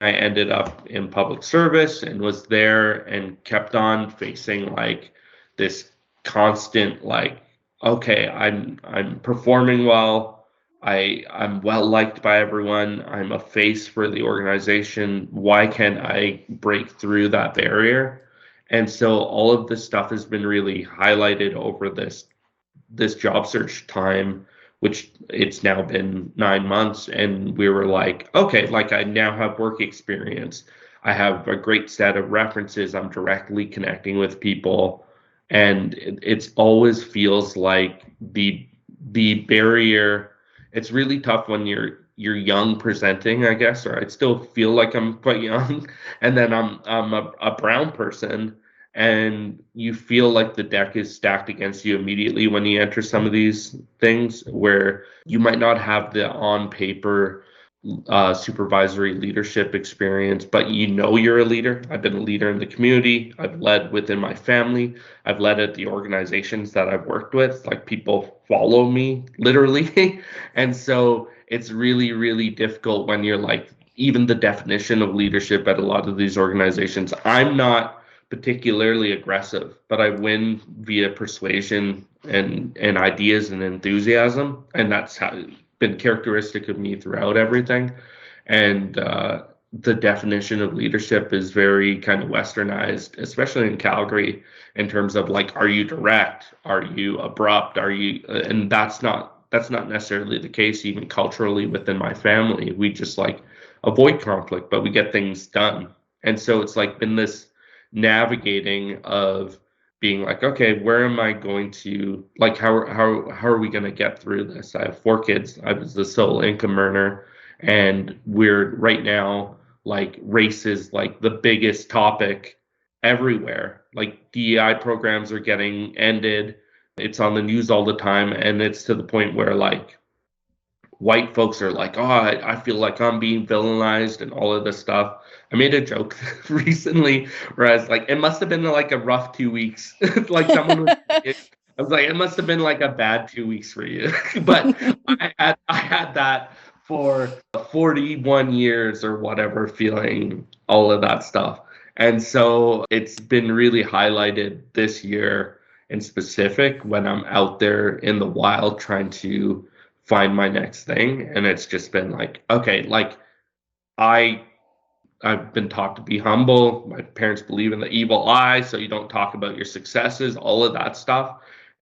I ended up in public service and was there and kept on facing like this constant like, okay, I'm performing well. I'm well liked by everyone. I'm a face for the organization. Why can't I break through that barrier? And so all of this stuff has been really highlighted over this job search time, which it's now been 9 months, and we were like, okay, like I now have work experience. I have a great set of references. I'm directly connecting with people, and it's always feels like the barrier. It's really tough when you're young presenting, I guess, or I still feel like I'm quite young, and then I'm a brown person, and you feel like the deck is stacked against you immediately when you enter some of these things where you might not have the on paper supervisory leadership experience, but you know you're a leader. I've been a leader in the community. I've led within my family. I've led at the organizations that I've worked with. Like people follow me literally. And so it's really, really difficult when you're like, even the definition of leadership at a lot of these organizations. I'm not particularly aggressive, but I win via persuasion and ideas and enthusiasm, and that's how been characteristic of me throughout everything. And the definition of leadership is very kind of westernized, especially in Calgary, in terms of like, are you direct? Are you abrupt? Are you? And that's not necessarily the case even culturally within my family. We just like avoid conflict, but we get things done. And so it's like been this navigating of being like, okay, where am I going to like how are we going to get through this? I have 4 kids. I was the sole income earner, and we're right now like race is like the biggest topic everywhere. Like DEI programs are getting ended. It's on the news all the time, and it's to the point where like white folks are like, oh, I feel like I'm being villainized and all of this stuff. I made a joke recently where I was like, it must have been like a rough 2 weeks. Like someone was, I was like, it must have been like a bad 2 weeks for you. But I had that for 41 years or whatever, feeling all of that stuff. And so it's been really highlighted this year in specific when I'm out there in the wild trying to find my next thing. And it's just been like, okay, like I I've been taught to be humble. My parents believe in the evil eye, so you don't talk about your successes, all of that stuff.